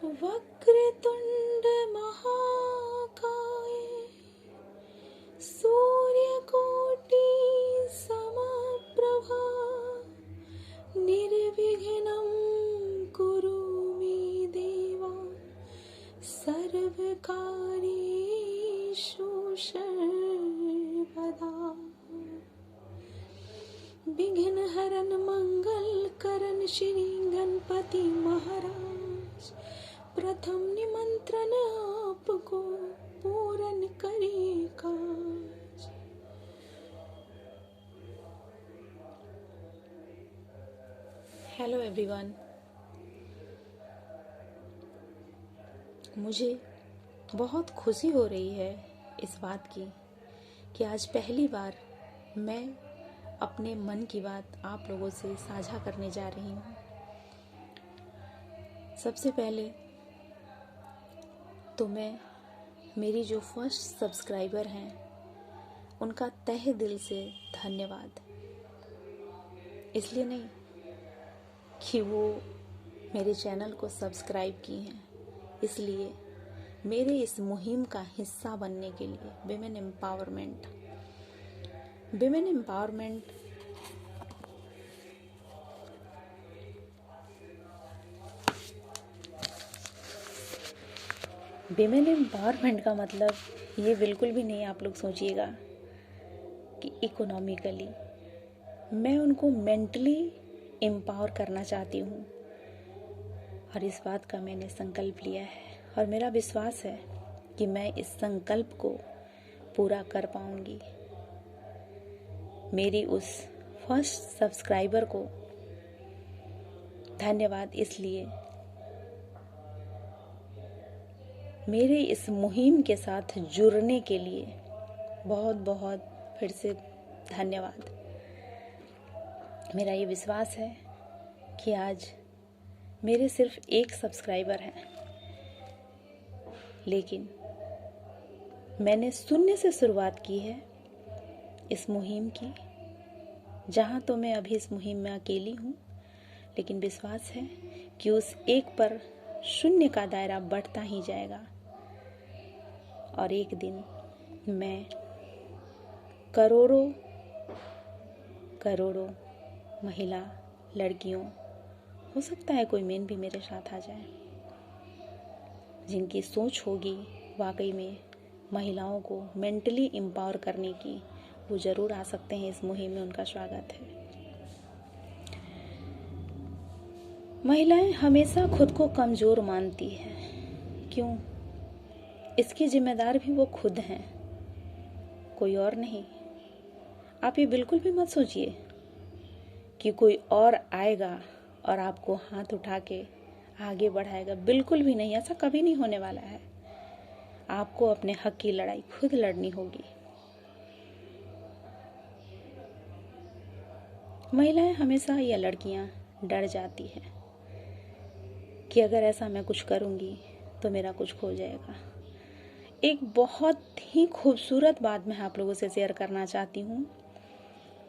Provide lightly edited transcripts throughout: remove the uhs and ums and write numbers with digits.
वक्रतुंड महाकाय सूर्यकोटि समप्रभा निर्विघ्नं कुरु मे देव सर्वकार्येषु सर्वदा। विघ्नहरण मंगलकरण श्री गणपति महाराज प्रथम निमंत्रण आपको पूर्ण करे काज। हेलो एवरीवन, मुझे बहुत खुशी हो रही है इस बात की कि आज पहली बार मैं अपने मन की बात आप लोगों से साझा करने जा रही हूँ। सबसे पहले तो मैं मेरी जो फर्स्ट सब्सक्राइबर हैं उनका तहे दिल से धन्यवाद। इसलिए नहीं कि वो मेरे चैनल को सब्सक्राइब की हैं, इसलिए मेरे इस मुहिम का हिस्सा बनने के लिए विमेन एम्पावरमेंट का मतलब ये बिल्कुल भी नहीं आप लोग सोचिएगा कि इकोनॉमिकली। मैं उनको मेंटली एम्पावर करना चाहती हूँ और इस बात का मैंने संकल्प लिया है और मेरा विश्वास है कि मैं इस संकल्प को पूरा कर पाऊंगी। मेरी उस फर्स्ट सब्सक्राइबर को धन्यवाद, इसलिए मेरे इस मुहिम के साथ जुड़ने के लिए बहुत बहुत फिर से धन्यवाद। मेरा ये विश्वास है कि आज मेरे सिर्फ एक सब्सक्राइबर हैं, लेकिन मैंने शून्य से शुरुआत की है इस मुहिम की। जहाँ तो मैं अभी इस मुहिम में अकेली हूँ, लेकिन विश्वास है कि उस एक पर शून्य का दायरा बढ़ता ही जाएगा और एक दिन मैं करोड़ों महिला लड़कियों, हो सकता है कोई मेन भी मेरे साथ आ जाए, जिनकी सोच होगी वाकई में महिलाओं को मेंटली एम्पावर करने की, वो ज़रूर आ सकते हैं इस मुहिम में। उनका स्वागत है। महिलाएं हमेशा खुद को कमज़ोर मानती हैं। क्यों? इसकी जिम्मेदार भी वो खुद हैं, कोई और नहीं। आप ये बिल्कुल भी मत सोचिए कि कोई और आएगा और आपको हाथ उठा के आगे बढ़ाएगा। बिल्कुल भी नहीं, ऐसा कभी नहीं होने वाला है। आपको अपने हक की लड़ाई खुद लड़नी होगी। महिलाएं हमेशा या लड़कियां डर जाती हैं कि अगर ऐसा मैं कुछ करूंगी तो मेरा कुछ खो जाएगा। एक बहुत ही खूबसूरत बात मैं आप लोगों से शेयर करना चाहती हूँ।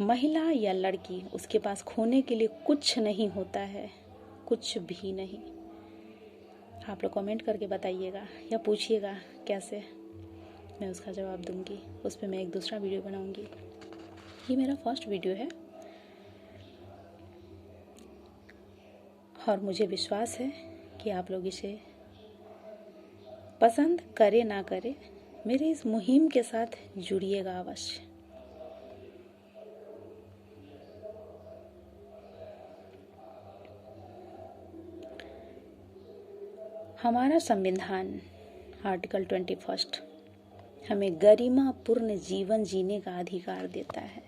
महिला या लड़की, उसके पास खोने के लिए कुछ नहीं होता है, कुछ भी नहीं। आप लोग कमेंट करके बताइएगा या पूछिएगा कैसे, मैं उसका जवाब दूंगी। उस पर मैं एक दूसरा वीडियो बनाऊंगी। ये मेरा फर्स्ट वीडियो है और मुझे विश्वास है कि आप लोग इसे पसंद करे ना करे, मेरे इस मुहिम के साथ जुड़िएगा अवश्य। हमारा संविधान आर्टिकल 21 हमें गरिमापूर्ण जीवन जीने का अधिकार देता है,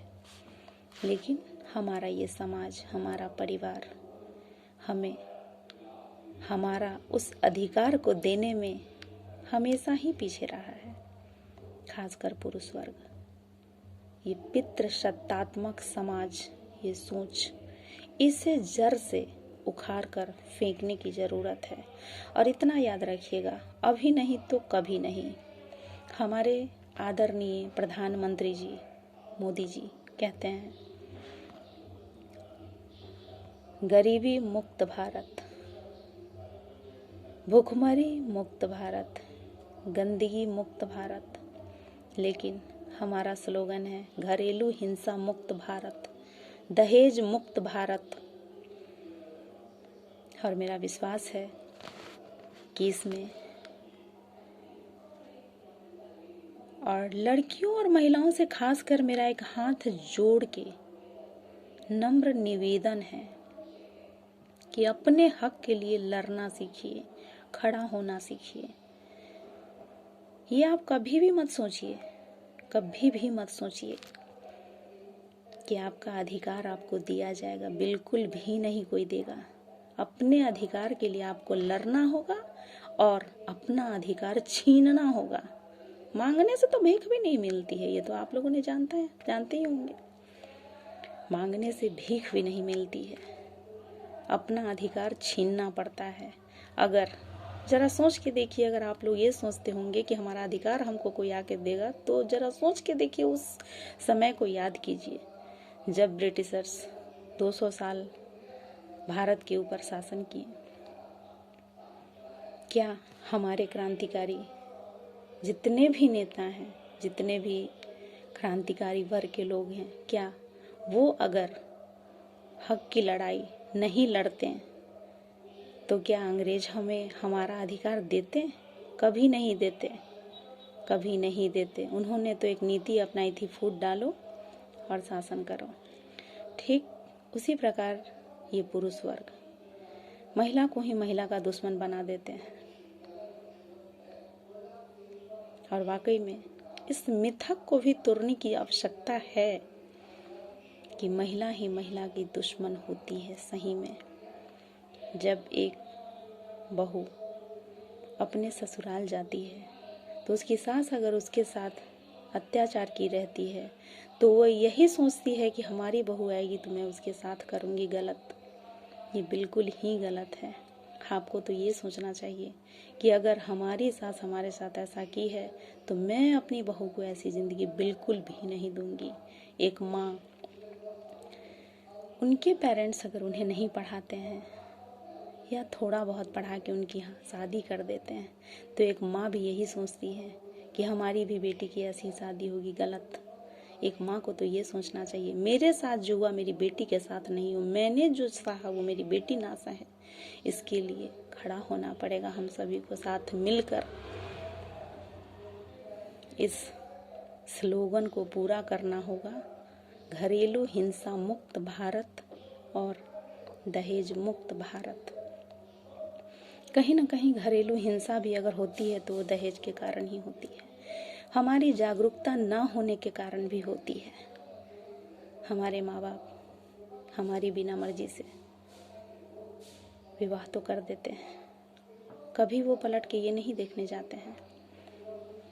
लेकिन हमारा ये समाज, हमारा परिवार हमें हमारा उस अधिकार को देने में हमेशा ही पीछे रहा है, खासकर पुरुष वर्ग। ये पितृसत्तात्मक समाज, ये सोच, इसे जड़ से उखाड़ कर फेंकने की ज़रूरत है। और इतना याद रखिएगा, अभी नहीं तो कभी नहीं। हमारे आदरणीय प्रधानमंत्री जी मोदी जी कहते हैं, गरीबी मुक्त भारत। भूखमरी मुक्त भारत, गंदगी मुक्त भारत, लेकिन हमारा स्लोगन है घरेलू हिंसा मुक्त भारत, दहेज मुक्त भारत। और मेरा विश्वास है कि इसमें और लड़कियों और महिलाओं से खासकर मेरा एक हाथ जोड़ के नम्र निवेदन है कि अपने हक के लिए लड़ना सीखिए, खड़ा होना सीखिए। ये आप कभी भी मत सोचिए, कभी भी मत सोचिए कि आपका अधिकार आपको दिया जाएगा, बिल्कुल भी नहीं कोई देगा। अपने अधिकार के लिए आपको लड़ना होगा और अपना अधिकार छीनना होगा। मांगने से तो भीख भी नहीं मिलती है, ये तो आप लोगों ने जानते ही होंगे। मांगने से भीख भी नहीं मिलती है, अपना अधिकार छीनना पड़ता है। अगर जरा सोच के देखिए, अगर आप लोग ये सोचते होंगे कि हमारा अधिकार हमको कोई आके देगा, तो जरा सोच के देखिए, उस समय को याद कीजिए जब ब्रिटिशर्स 200 साल भारत के ऊपर शासन किए। क्या हमारे क्रांतिकारी जितने भी नेता हैं, जितने भी क्रांतिकारी वर्ग के लोग हैं, क्या वो अगर हक की लड़ाई नहीं लड़ते तो क्या अंग्रेज हमें हमारा अधिकार देते? कभी नहीं देते, कभी नहीं देते। उन्होंने तो एक नीति अपनाई थी, फूट डालो और शासन करो। ठीक उसी प्रकार ये पुरुष वर्ग महिला को ही महिला का दुश्मन बना देते हैं। और वाकई में इस मिथक को भी तोड़ने की आवश्यकता है कि महिला ही महिला की दुश्मन होती है। सही में जब एक बहू अपने ससुराल जाती है तो उसकी सास अगर उसके साथ अत्याचार की रहती है तो वो यही सोचती है कि हमारी बहू आएगी तो मैं उसके साथ करूँगी गलत। ये बिल्कुल ही गलत है। आपको तो ये सोचना चाहिए कि अगर हमारी सास हमारे साथ ऐसा की है तो मैं अपनी बहू को ऐसी ज़िंदगी बिल्कुल भी नहीं दूंगी। एक माँ, उनके पेरेंट्स अगर उन्हें नहीं पढ़ाते हैं या थोड़ा बहुत पढ़ा के उनकी शादी कर देते हैं तो एक माँ भी यही सोचती है कि हमारी भी बेटी की ऐसी शादी होगी, गलत। एक माँ को तो ये सोचना चाहिए मेरे साथ जो हुआ मेरी बेटी के साथ नहीं हो, मैंने जो सहा वो मेरी बेटी ना सहे। इसके लिए खड़ा होना पड़ेगा हम सभी को साथ मिलकर। इस स्लोगन को पूरा करना होगा, घरेलू हिंसा मुक्त भारत और दहेज मुक्त भारत। कहीं ना कहीं घरेलू हिंसा भी अगर होती है तो वो दहेज के कारण ही होती है, हमारी जागरूकता ना होने के कारण भी होती है। हमारे माँ बाप हमारी बिना मर्जी से विवाह तो कर देते हैं, कभी वो पलट के ये नहीं देखने जाते हैं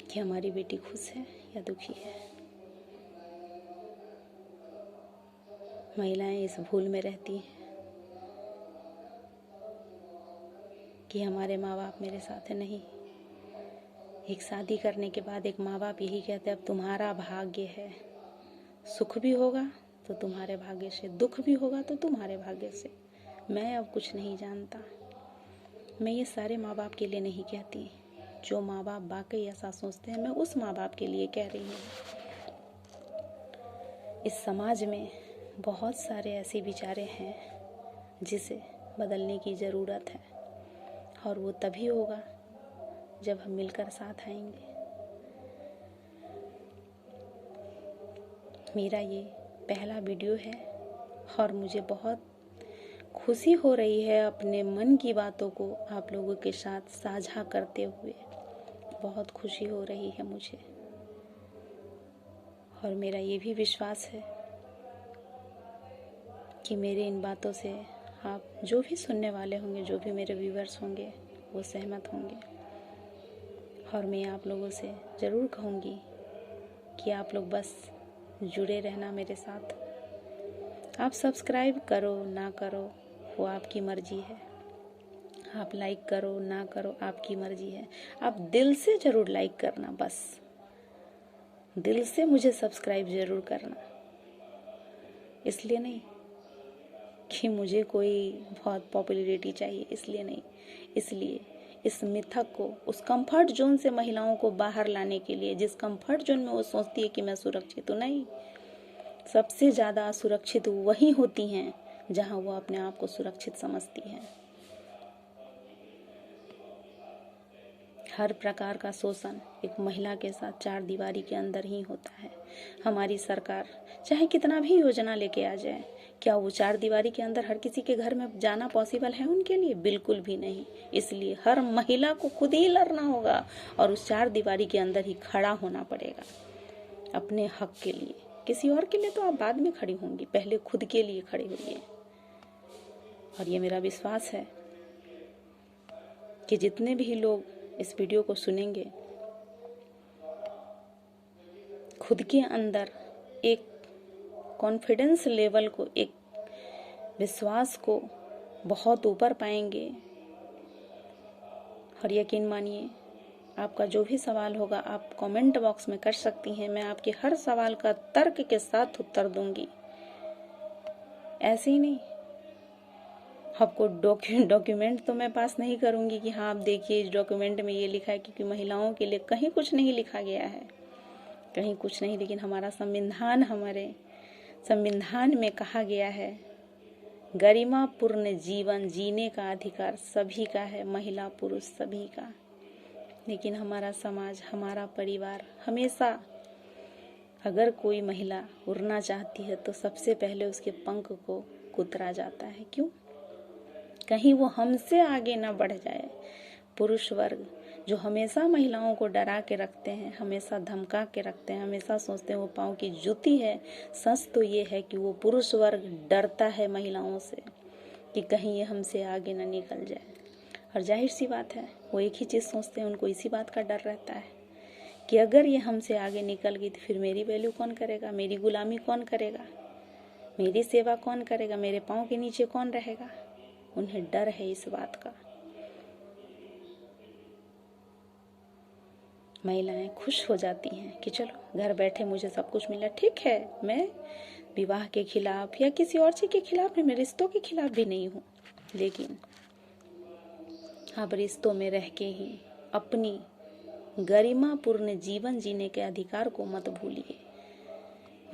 कि हमारी बेटी खुश है या दुखी है। महिलाएं इस भूल में रहती हैं कि हमारे माँ बाप मेरे साथ है। नहीं, एक शादी करने के बाद एक माँ बाप यही कहते हैं अब तुम्हारा भाग्य है, सुख भी होगा तो तुम्हारे भाग्य से, दुख भी होगा तो तुम्हारे भाग्य से। मैं अब कुछ नहीं जानता। मैं ये सारे माँ बाप के लिए नहीं कहती, जो माँ बाप वाकई ऐसा सोचते हैं मैं उस माँ बाप के लिए कह रही हूँ। इस समाज में बहुत सारे ऐसे विचारे हैं जिसे बदलने की ज़रूरत है और वो तभी होगा जब हम मिलकर साथ आएंगे। मेरा ये पहला वीडियो है और मुझे बहुत खुशी हो रही है अपने मन की बातों को आप लोगों के साथ साझा करते हुए। बहुत खुशी हो रही है मुझे और मेरा ये भी विश्वास है कि मेरे इन बातों से आप जो भी सुनने वाले होंगे, जो भी मेरे व्यूअर्स होंगे, वो सहमत होंगे। और मैं आप लोगों से ज़रूर कहूँगी कि आप लोग बस जुड़े रहना मेरे साथ। आप सब्सक्राइब करो ना करो वो आपकी मर्जी है, आप लाइक करो ना करो आपकी मर्जी है। आप दिल से ज़रूर लाइक करना, बस दिल से मुझे सब्सक्राइब ज़रूर करना। इसलिए नहीं कि मुझे कोई बहुत पॉपुलैरिटी चाहिए, इसलिए नहीं, इसलिए इस मिथक को, उस कंफर्ट जोन से महिलाओं को बाहर लाने के लिए, जिस कंफर्ट जोन में वो सोचती है कि मैं सुरक्षित हूँ। नहीं, सबसे ज़्यादा असुरक्षित वही होती हैं जहाँ वो अपने आप को सुरक्षित समझती हैं। हर प्रकार का शोषण एक महिला के साथ चार दीवारी के अंदर ही होता है। हमारी सरकार चाहे कितना भी योजना लेके आ जाए, क्या वो चार दीवारी के अंदर हर किसी के घर में जाना पॉसिबल है उनके लिए? बिल्कुल भी नहीं। इसलिए हर महिला को खुद ही लड़ना होगा और उस चार दीवारी के अंदर ही खड़ा होना पड़ेगा अपने हक के लिए। किसी और के लिए तो आप बाद में खड़ी होंगी, पहले खुद के लिए खड़ी हुई है। और ये मेरा विश्वास है कि जितने भी लोग इस वीडियो को सुनेंगे, खुद के अंदर एक कॉन्फिडेंस लेवल को, एक विश्वास को बहुत ऊपर पाएंगे। और यकीन मानिए, आपका जो भी सवाल होगा आप कमेंट बॉक्स में कर सकती हैं। मैं आपके हर सवाल का तर्क के साथ उत्तर दूंगी। ऐसे ही नहीं, आपको डॉक्यूमेंट तो मैं पास नहीं करूंगी कि हाँ आप देखिए इस डॉक्यूमेंट में ये लिखा है, क्योंकि महिलाओं के लिए कहीं कुछ नहीं लिखा गया है, कहीं कुछ नहीं। लेकिन हमारा संविधान, हमारे संविधान में कहा गया है गरिमापूर्ण जीवन जीने का अधिकार सभी का है, महिला पुरुष सभी का। लेकिन हमारा समाज, हमारा परिवार हमेशा, अगर कोई महिला उड़ना चाहती है तो सबसे पहले उसके पंख को कुतरा जाता है। क्यों? कहीं वो हमसे आगे ना बढ़ जाए। पुरुष वर्ग जो हमेशा महिलाओं को डरा के रखते हैं, हमेशा धमका के रखते हैं, हमेशा सोचते हैं वो पाँव की जूती है। सच तो ये है कि वो पुरुष वर्ग डरता है महिलाओं से कि कहीं ये हमसे आगे ना निकल जाए। और जाहिर सी बात है, वो एक ही चीज़ सोचते हैं, उनको इसी बात का डर रहता है कि अगर ये हमसे आगे निकल गई तो फिर मेरी वैल्यू कौन करेगा, मेरी गुलामी कौन करेगा, मेरी सेवा कौन करेगा, मेरे पाँव के नीचे कौन रहेगा। उन्हें डर है इस बात का। महिलाएं खुश हो जाती हैं कि चलो घर बैठे मुझे सब कुछ मिला। ठीक है, मैं विवाह के खिलाफ या किसी और चीज के खिलाफ नहीं, मैं रिश्तों के खिलाफ भी नहीं हूँ, लेकिन आप रिश्तों में रह के ही अपनी गरिमापूर्ण जीवन जीने के अधिकार को मत भूलिए।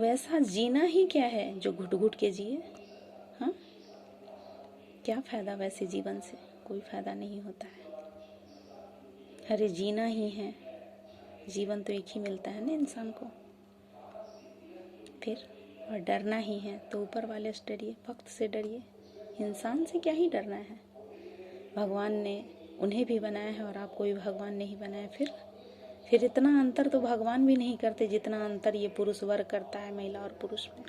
वैसा जीना ही क्या है जो घुट घुट के जिए। हाँ, क्या फायदा वैसे जीवन से? कोई फायदा नहीं होता है। अरे जीना ही है, जीवन तो एक ही मिलता है ना इंसान को। फिर और डरना ही है तो ऊपर वाले से डरिए, भक्त से डरिए। इंसान से क्या ही डरना है? भगवान ने उन्हें भी बनाया है और आपको भी भगवान ने ही बनाया। फिर इतना अंतर तो भगवान भी नहीं करते जितना अंतर ये पुरुष वर्ग करता है महिला और पुरुष में।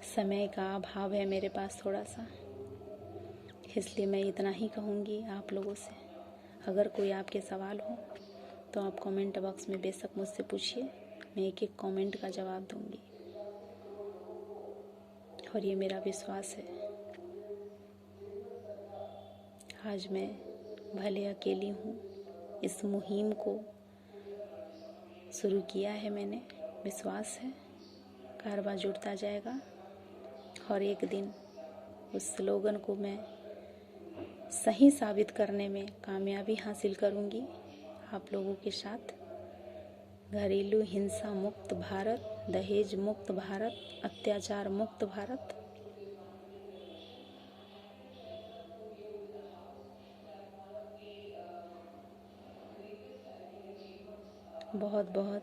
समय का अभाव है मेरे पास थोड़ा सा, इसलिए मैं इतना ही कहूँगी आप लोगों से। अगर कोई आपके सवाल हो तो आप कमेंट बॉक्स में बेशक मुझसे पूछिए, मैं एक एक कमेंट का जवाब दूंगी। और ये मेरा विश्वास है। आज मैं भले अकेली हूँ, इस मुहिम को शुरू किया है मैंने, विश्वास है कारवां जुड़ता जाएगा और एक दिन उस स्लोगन को मैं सही साबित करने में कामयाबी हासिल करूंगी आप लोगों के साथ। घरेलू हिंसा मुक्त भारत, दहेज मुक्त भारत, अत्याचार मुक्त भारत। बहुत बहुत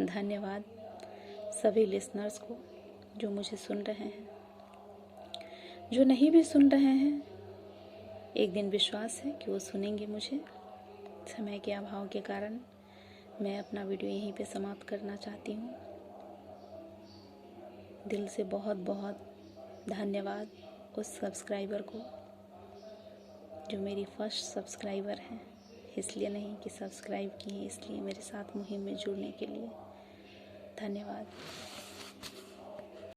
धन्यवाद सभी लिसनर्स को जो मुझे सुन रहे हैं। जो नहीं भी सुन रहे हैं, एक दिन विश्वास है कि वो सुनेंगे मुझे। समय के अभाव के कारण मैं अपना वीडियो यहीं पे समाप्त करना चाहती हूँ। दिल से बहुत बहुत धन्यवाद उस सब्सक्राइबर को जो मेरी फर्स्ट सब्सक्राइबर हैं। इसलिए नहीं कि सब्सक्राइब किए, इसलिए मेरे साथ मुहिम में जुड़ने के लिए धन्यवाद।